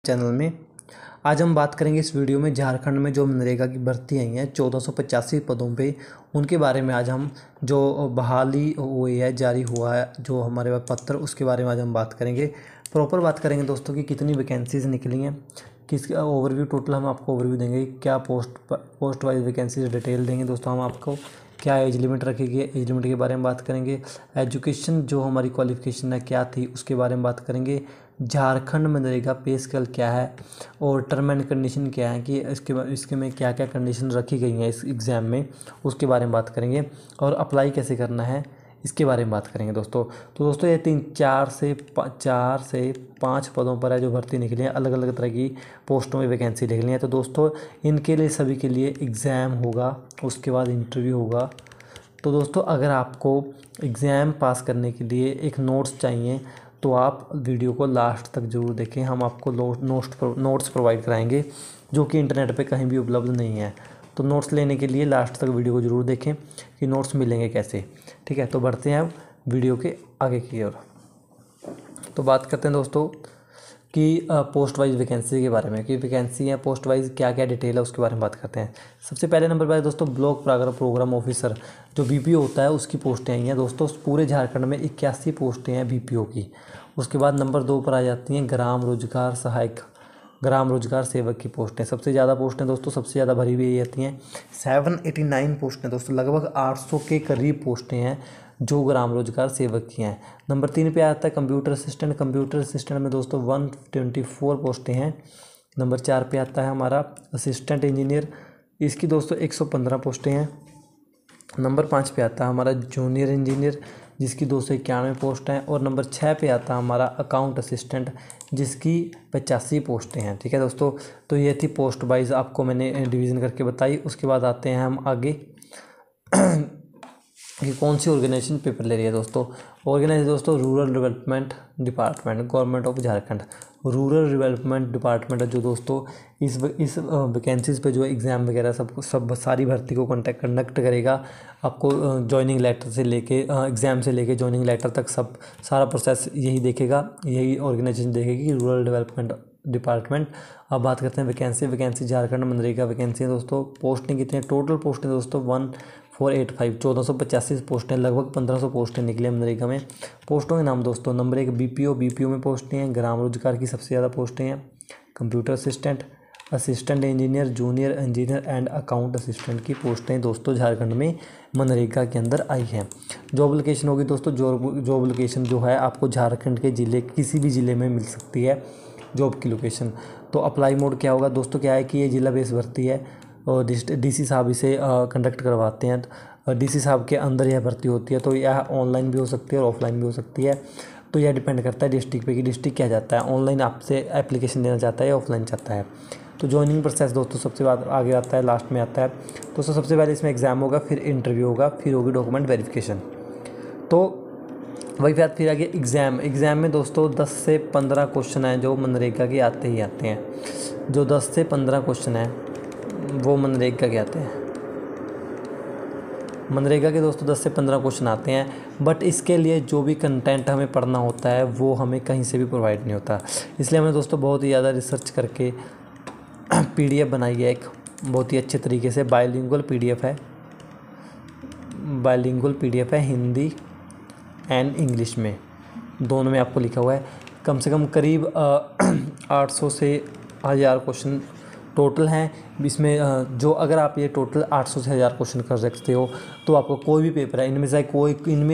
Channel में। आज हम बात करेंगे इस वीडियो में झारखंड में जो मनरेगा की भर्ती आई हैं 1485 पदों पे, उनके बारे में आज हम जो बहाली हुई है, जारी हुआ है जो हमारे पास पत्र, उसके बारे में आज हम बात करेंगे। प्रॉपर बात करेंगे दोस्तों कि कितनी वैकेंसीज़ निकली हैं, किसका ओवरव्यू, टोटल हम आपको ओवरव्यू देंगे, क्या पोस्ट वाइज वैकेंसीज डिटेल देंगे दोस्तों हम आपको, क्या एज लिमिट रखी गई है, एज लिमिट के बारे में बात करेंगे। एजुकेशन जो हमारी क्वालिफिकेशन है क्या थी उसके बारे में बात करेंगे। झारखंड मनरेगा पे स्केल क्या है और टर्म एंड कंडीशन क्या है कि इसके में क्या क्या कंडीशन रखी गई हैं इस एग्ज़ाम में, उसके बारे में बात करेंगे। और अप्लाई कैसे करना है इसके बारे में बात करेंगे दोस्तों। तो दोस्तों ये चार से पाँच पदों पर है जो भर्ती निकली है, अलग अलग तरह की पोस्टों में वैकेंसी निकली है। तो दोस्तों इनके लिए सभी के लिए एग्ज़ाम होगा, उसके बाद इंटरव्यू होगा। तो दोस्तों अगर आपको एग्ज़ाम पास करने के लिए एक नोट्स चाहिए तो आप वीडियो को लास्ट तक ज़रूर देखें। हम आपको नोट्स प्रोवाइड कराएंगे जो कि इंटरनेट पे कहीं भी उपलब्ध नहीं है। तो नोट्स लेने के लिए लास्ट तक वीडियो को ज़रूर देखें कि नोट्स मिलेंगे कैसे। ठीक है, तो बढ़ते हैं अब वीडियो के आगे की ओर। तो बात करते हैं दोस्तों कि पोस्ट वाइज वैकेंसी के बारे में, कि वैकेंसी है पोस्ट वाइज क्या क्या डिटेल है उसके बारे में बात करते हैं। सबसे पहले नंबर पर दोस्तों ब्लॉक प्रोग्राम ऑफिसर जो बीपीओ होता है उसकी पोस्टें आई हैं दोस्तों। पूरे झारखंड में 81 पोस्टें हैं बीपीओ की। उसके बाद नंबर 2 पर आ जाती हैं ग्राम रोजगार सहायक, ग्राम रोजगार सेवक की पोस्टें। सबसे ज़्यादा पोस्टें दोस्तों सबसे ज़्यादा भरी हुई आती हैं, 789 पोस्टें दोस्तों, लगभग 800 के करीब पोस्टें हैं जो ग्राम रोजगार सेवक की हैं। नंबर 3 पे आता है कंप्यूटर असिस्टेंट। कंप्यूटर असिस्टेंट में दोस्तों 124 पोस्टें हैं। नंबर 4 पे आता है हमारा असिस्टेंट इंजीनियर, इसकी दोस्तों 115 पोस्टें हैं। नंबर 5 पे आता है हमारा जूनियर इंजीनियर जिसकी 291 पोस्ट हैं। और नंबर 6 पे आता है हमारा अकाउंट असिस्टेंट जिसकी 85 पोस्टें हैं। ठीक है दोस्तों, तो ये थी पोस्ट वाइज आपको मैंने डिवीज़न करके बताई। उसके बाद आते हैं हम आगे कि कौन सी ऑर्गेनाइजेशन पेपर ले रही है दोस्तों। ऑर्गेनाइजेशन दोस्तों rural development department, government of Jharkhand rural development department है जो दोस्तों इस वैकेंसीज़ पे जो एग्ज़ाम वगैरह सब सारी भर्ती को कंडक्ट करेगा। आपको जॉइनिंग लेटर से लेके एग्ज़ाम से लेके जॉइनिंग लेटर तक सब सारा प्रोसेस यही देखेगा, यही ऑर्गेनाइजेशन देखेगी, रूरल डेवलपमेंट डिपार्टमेंट। अब बात करते हैं वैकेंसी झारखंड मनरेगा वैकेंसी है दोस्तों। पोस्टें कितनी हैं, टोटल पोस्टें दोस्तों 1485 पोस्टें, लगभग 1500 पोस्टें निकली मनरेगा में। पोस्टों के नाम दोस्तों, नंबर 1 बीपीओ में पोस्टें हैं, ग्राम रोजगार की सबसे ज़्यादा पोस्टें हैं, computer assistant, assistant engineer, junior engineer and account assistant की पोस्टें दोस्तों झारखंड में मनरेगा के अंदर आई हैं। जॉब लोकेशन होगी दोस्तों, जॉब लोकेशन जो है आपको झारखंड के ज़िले किसी भी ज़िले में मिल सकती है जॉब की लोकेशन। तो अप्लाई मोड क्या होगा दोस्तों, क्या है कि ये ज़िला बेस भर्ती है और डीसी साहब इसे कंडक्ट करवाते हैं। डीसी साहब के अंदर यह भर्ती होती है, तो यह ऑनलाइन भी हो सकती है और ऑफलाइन भी हो सकती है। तो यह डिपेंड करता है डिस्ट्रिक्ट पे कि डिस्ट्रिक्ट क्या चाहता है, ऑनलाइन आपसे एप्लीकेशन देना चाहता है या ऑफलाइन चाहता है। तो ज्वाइनिंग प्रोसेस दोस्तों सबसे बाद आगे आता है, लास्ट में आता है दोस्तों। सबसे पहले इसमें एग्ज़ाम होगा, फिर इंटरव्यू होगा, फिर होगी डॉक्यूमेंट वेरिफिकेशन। तो वही बात फिर आगे एग्ज़ाम में दोस्तों 10 से 15 क्वेश्चन हैं जो मनरेगा के आते ही आते हैं। जो 10 से 15 क्वेश्चन हैं वो मनरेगा के आते हैं। मनरेगा के दोस्तों 10 से 15 क्वेश्चन आते हैं, बट इसके लिए जो भी कंटेंट हमें पढ़ना होता है वो हमें कहीं से भी प्रोवाइड नहीं होता। इसलिए हमने दोस्तों बहुत ही ज़्यादा रिसर्च करके PDF बनाई है, एक बहुत ही अच्छे तरीके से बाइलिंगुअल PDF है, हिंदी एंड इंग्लिश में, दोनों में आपको लिखा हुआ है। कम से कम करीब 800 से 1000 क्वेश्चन टोटल हैं इसमें। जो अगर आप ये टोटल 800 से 1000 क्वेश्चन कर सकते हो तो आपको कोई भी पेपर है इनमें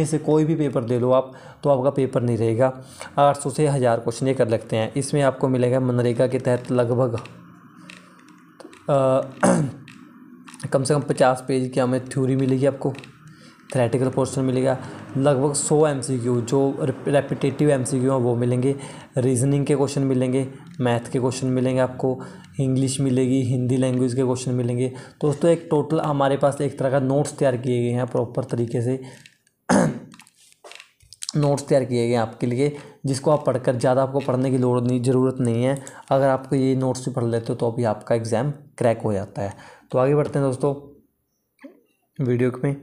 से कोई भी पेपर दे लो आप, तो आपका पेपर नहीं रहेगा। 800 से 1000 क्वेश्चन ये कर लगते हैं। इसमें आपको मिलेगा मनरेगा के तहत लगभग कम से कम 50 पेज की हमें थ्योरी मिलेगी, आपको थ्योरेटिकल पोर्शन मिलेगा, लगभग 100 MCQ जो रेपिटेटिव MCQ हैं वो मिलेंगे, रीजनिंग के क्वेश्चन मिलेंगे, मैथ के क्वेश्चन मिलेंगे, आपको इंग्लिश मिलेगी, हिंदी लैंग्वेज के क्वेश्चन मिलेंगे। तो दोस्तों एक टोटल हमारे पास एक तरह का नोट्स तैयार किए गए हैं, प्रॉपर तरीके से नोट्स तैयार किए गए हैं आपके लिए, जिसको आप पढ़कर ज़्यादा आपको पढ़ने की ज़रूरत नहीं है। अगर आपको ये नोट्स भी पढ़ लेते हो तो अभी आपका एग्ज़ाम क्रैक हो जाता है। तो आगे बढ़ते हैं दोस्तों वीडियो में।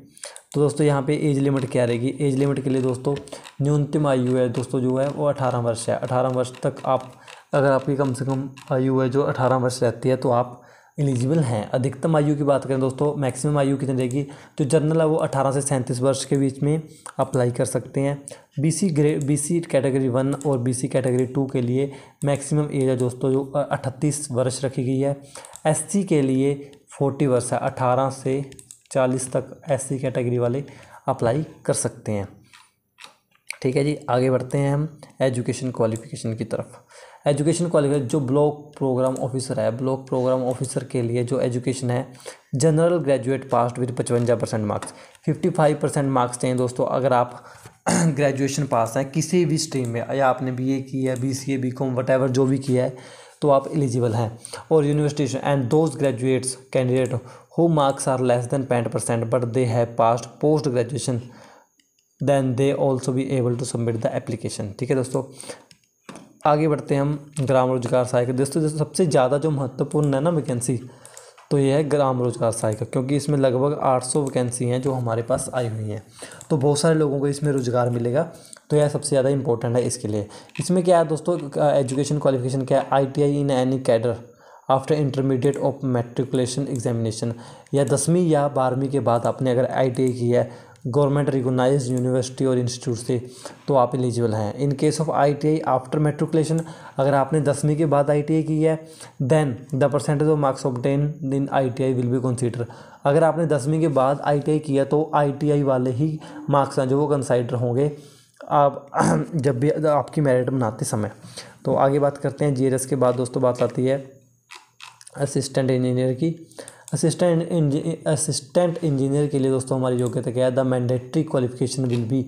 तो दोस्तों यहाँ पे एज लिमिट क्या रहेगी, एज लिमिट के लिए दोस्तों न्यूनतम आयु है दोस्तों जो है वो 18 वर्ष है। 18 वर्ष तक आप अगर आपकी कम से कम आयु है जो 18 वर्ष रहती है तो आप एलिजिबल हैं। अधिकतम आयु की बात करें दोस्तों, मैक्सिमम आयु कितनी रहेगी, जो जनरल है वो 18 से 37 वर्ष के बीच में अप्लाई कर सकते हैं। बीसी कैटेगरी 1 और बीसी कैटेगरी 2 के लिए मैक्सिमम एज है दोस्तों जो 38 वर्ष रखी गई है। एससी के लिए 40 वर्ष है, 18 से 40 तक एससी कैटेगरी वाले अप्लाई कर सकते हैं। ठीक है जी, आगे बढ़ते हैं हम एजुकेशन क्वालिफिकेशन की तरफ। एजुकेशन क्वालिफिकेशन जो ब्लॉक प्रोग्राम ऑफिसर है, ब्लॉक प्रोग्राम ऑफिसर के लिए जो एजुकेशन है, general graduate passed with 55% marks. 55% marks चाहिए दोस्तों अगर आप ग्रेजुएशन पास हैं किसी भी स्ट्रीम में, या आपने बीए की है, बीसीए, बीकॉम, वटेवर जो भी किया है तो आप एलिजिबल हैं। और university and those graduates candidate who marks are less than 65% but they have passed post graduation then they also be able to submit the application. ठीक है दोस्तों, आगे बढ़ते हैं हम ग्राम रोजगार सहायक। दोस्तों सबसे ज़्यादा जो महत्वपूर्ण है ना वैकेंसी, तो ये है ग्राम रोजगार सहायक, क्योंकि इसमें लगभग 800 वैकेंसी हैं जो हमारे पास आई हुई हैं, तो बहुत सारे लोगों को इसमें रोजगार मिलेगा, तो यह सबसे ज़्यादा इंपॉर्टेंट है इसके लिए। इसमें क्या है दोस्तों, एजुकेशन क्वालिफिकेशन क्या है, ITI in any cadre after intermediate of matriculation examination, या 10वीं या 12वीं के बाद आपने अगर ITI की है गवर्नमेंट रिकॉग्नाइज्ड यूनिवर्सिटी और इंस्टीट्यूट से, तो आप एलिजिबल हैं। In case of ITI after matriculation, अगर आपने 10वीं के बाद ITI की है, then the percentage of marks obtain in ITI will be consider. अगर आपने 10वीं के बाद ITI किया तो ITI वाले ही मार्क्स हैं जो वो कंसाइडर होंगे आप जब भी आपकी मेरिट बनाते समय। तो आगे बात करते हैं GRS के बाद दोस्तों बात आती है असिस्टेंट इंजीनियर की। असिस्टेंट इंजीनियर के लिए दोस्तों हमारी योग्यता क्या है, the mandatory qualification will be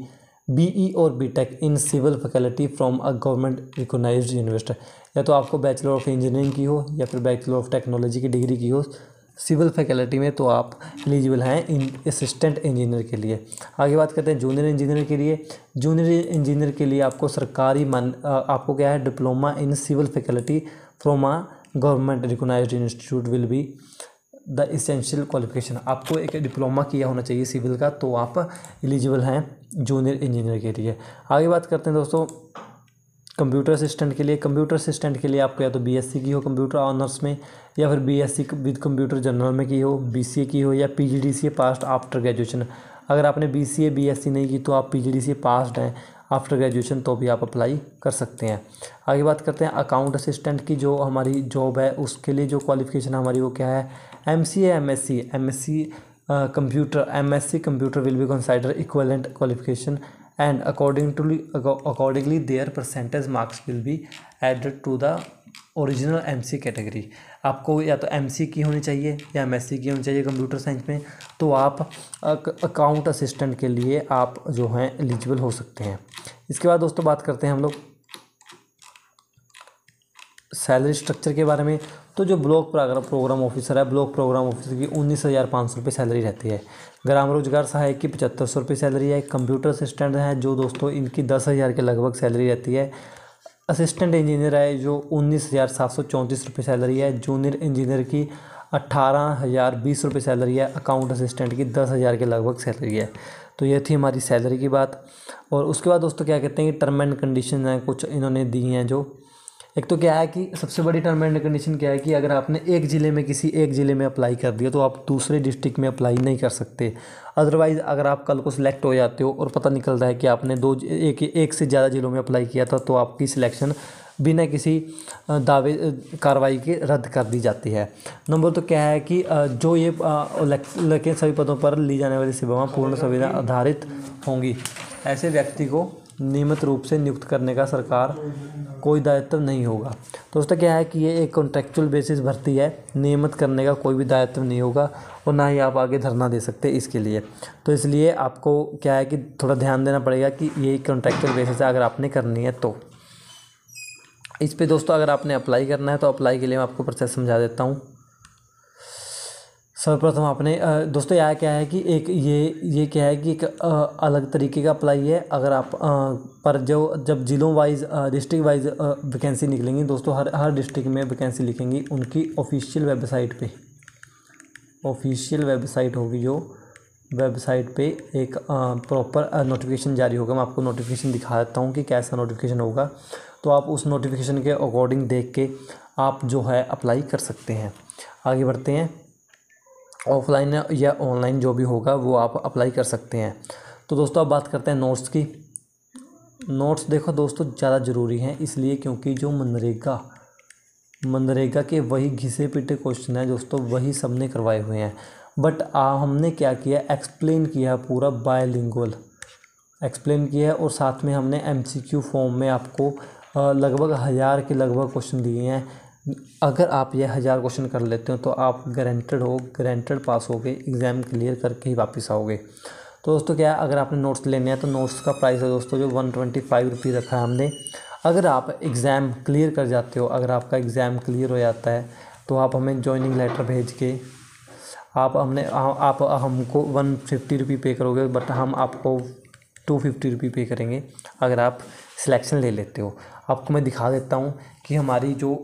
BE और BTech in civil faculty from a government recognised university. या तो आपको बैचलर ऑफ इंजीनियरिंग की हो या फिर बैचलर ऑफ टेक्नोलॉजी की डिग्री की हो सिविल फैकल्टी में, तो आप एलिजिबल हैं इन असिस्टेंट इंजीनियर के लिए। आगे बात करते हैं जूनियर इंजीनियर के लिए। जूनियर इंजीनियर के लिए आपको सरकारी आपको क्या है, diploma in civil faculty from a government recognised institute will be the essential qualification. आपको एक डिप्लोमा किया होना चाहिए सिविल का, तो आप एलिजिबल हैं जूनियर इंजीनियर के लिए। आगे बात करते हैं दोस्तों कंप्यूटर असिस्टेंट के लिए। कंप्यूटर असिस्टेंट के लिए आपको या तो BSc की हो कंप्यूटर ऑनर्स में, या फिर BSc विद कंप्यूटर जनरल में की हो, BCA की हो, या PGDCA पास्ड आफ्टर ग्रेजुएशन। अगर आपने BCA BSc नहीं की तो आप PGDCA पास्ड हैं आफ्टर ग्रेजुएशन, तो भी आप अप्लाई कर सकते हैं। आगे बात करते हैं अकाउंट असिस्टेंट की, जो हमारी जॉब है उसके लिए जो क्वालिफिकेशन हमारी वो क्या है, MCA MSc computer, MSc computer will be consider equivalent qualification and accordingly their percentage marks will be added to the original MC category. आपको या तो MC की होनी चाहिए या MSc की होनी चाहिए कंप्यूटर साइंस में, तो आप अकाउंट असिस्टेंट के लिए आप जो हैं एलिजिबल हो सकते हैं। इसके बाद दोस्तों बात करते हैं हम लोग सैलरी स्ट्रक्चर के बारे में। तो जो ब्लॉक प्रोग्राम ऑफिसर है, ब्लॉक प्रोग्राम ऑफिसर की 19,500 रुपये सैलरी रहती है। ग्राम रोजगार सहायक की 7500 रुपये सैलरी है। कंप्यूटर असिस्टेंट है जो दोस्तों इनकी 10,000 के लगभग सैलरी रहती है। असिस्टेंट इंजीनियर है जो 19,734 रुपये सैलरी है। जूनियर इंजीनियर की 18,020 रुपये सैलरी है। अकाउंट असिस्टेंट की 10,000 के लगभग सैलरी है। तो ये थी हमारी सैलरी की बात। और उसके बाद दोस्तों क्या कहते हैं कि टर्म एंड कंडीशन हैं कुछ इन्होंने दी हैं। जो एक तो क्या है कि सबसे बड़ी टर्म एंड कंडीशन क्या है कि अगर आपने एक ज़िले में किसी एक ज़िले में अप्लाई कर दिया तो आप दूसरे डिस्ट्रिक्ट में अप्लाई नहीं कर सकते। अदरवाइज़ अगर आप कल को सिलेक्ट हो जाते हो और पता निकलता है कि आपने एक से ज़्यादा ज़िलों में अप्लाई किया था, तो आपकी सिलेक्शन बिना किसी दावे कार्रवाई के रद्द कर दी जाती है। नंबर तो क्या है कि जो ये लेकिन सभी पदों पर ली जाने वाली सेवाएं पूर्ण संविदा आधारित होंगी। ऐसे व्यक्ति को नियमित रूप से नियुक्त करने का सरकार कोई दायित्व नहीं होगा। दोस्तों क्या है कि ये एक कॉन्ट्रेक्चुअल बेसिस भर्ती है, नियमित करने का कोई भी दायित्व नहीं होगा और ना ही आप आगे धरना दे सकते इसके लिए। तो इसलिए आपको क्या है कि थोड़ा ध्यान देना पड़ेगा कि ये कॉन्ट्रेक्चुअल बेसिस है अगर आपने करनी है तो। इस पे दोस्तों अगर आपने अप्लाई करना है तो अप्लाई के लिए मैं आपको प्रोसेस समझा देता हूँ। सर्वप्रथम आपने दोस्तों यहाँ क्या है कि एक ये क्या है कि एक अलग तरीके का अप्लाई है। अगर आप पर जब ज़िलों वाइज डिस्ट्रिक्ट वाइज वैकेंसी निकलेंगी दोस्तों, हर डिस्ट्रिक्ट में वैकेंसी लिखेंगी उनकी ऑफिशियल वेबसाइट पे। ऑफिशियल वेबसाइट होगी जो वेबसाइट पे एक प्रॉपर नोटिफिकेशन जारी होगा। मैं आपको नोटिफिकेशन दिखा देता हूँ कि कैसा नोटिफिकेशन होगा। तो आप उस नोटिफिकेशन के अकॉर्डिंग देख के आप जो है अप्लाई कर सकते हैं। आगे बढ़ते हैं, ऑफलाइन या ऑनलाइन जो भी होगा वो आप अप्लाई कर सकते हैं। तो दोस्तों अब बात करते हैं नोट्स की। नोट्स देखो दोस्तों ज़्यादा ज़रूरी हैं, इसलिए क्योंकि जो मनरेगा के वही घिसे पिटे क्वेश्चन हैं दोस्तों, वही सबने करवाए हुए हैं। बट हमने क्या किया, एक्सप्लेन किया, पूरा बायलिंगुअल एक्सप्लेन किया है, और साथ में हमने MCQ फॉर्म में आपको लगभग 1000 के लगभग क्वेश्चन दिए हैं। अगर आप ये 1000 क्वेश्चन कर लेते हो तो आप गारंटेड पास होगे, एग्ज़ाम क्लियर करके ही वापस आओगे। तो दोस्तों क्या है, अगर आपने नोट्स लेने हैं तो नोट्स का प्राइस है दोस्तों जो 125 रुपये रखा है हमने। अगर आप एग्ज़ाम क्लियर कर जाते हो, अगर आपका एग्ज़ाम क्लियर हो जाता है तो आप हमें जॉइनिंग लेटर भेज के आप हमको 150 रुपये पे करोगे, बट हम आपको 250 रुपये पे करेंगे अगर आप सिलेक्शन ले लेते हो। आपको मैं दिखा देता हूँ कि हमारी जो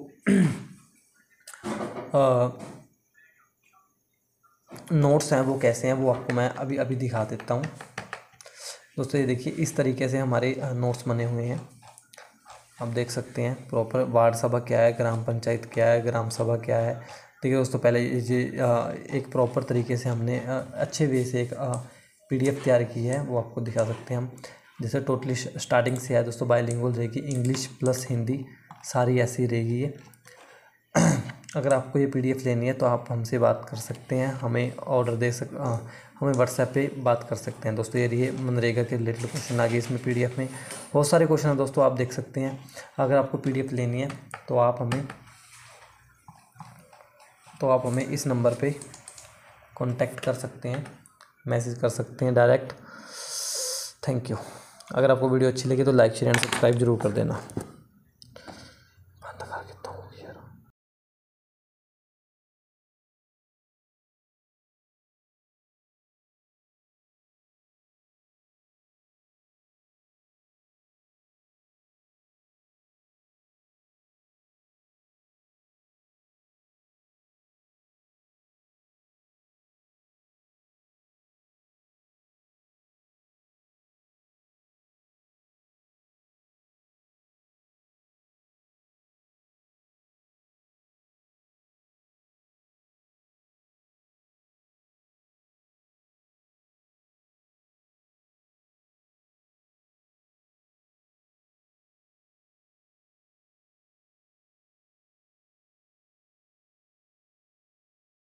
नोट्स हैं वो कैसे हैं, वो आपको मैं अभी अभी दिखा देता हूँ। दोस्तों ये देखिए, इस तरीके से हमारे नोट्स बने हुए हैं, आप देख सकते हैं। प्रॉपर वार्ड सभा क्या है, ग्राम पंचायत क्या है, ग्राम सभा क्या है। देखिए दोस्तों, पहले ये एक प्रॉपर तरीके से हमने अच्छे वे से एक PDF तैयार की है, वो आपको दिखा सकते हैं हम। जैसे टोटली स्टार्टिंग से है दोस्तों, बाइलिंगुअल रहेगी, इंग्लिश प्लस हिंदी सारी ऐसी रहेगी ये। अगर आपको ये PDF लेनी है तो आप हमसे बात कर सकते हैं, हमें हमें WhatsApp पे बात कर सकते हैं दोस्तों। ये मनरेगा के रिलेटेड क्वेश्चन आ गए इसमें PDF में, बहुत सारे क्वेश्चन हैं दोस्तों, आप देख सकते हैं। अगर आपको PDF लेनी है तो आप हमें इस नंबर पे कांटेक्ट कर सकते हैं, मैसेज कर सकते हैं डायरेक्ट। Thank you. अगर आपको वीडियो अच्छी लगी तो लाइक शेयर एंड सब्सक्राइब जरूर कर देना।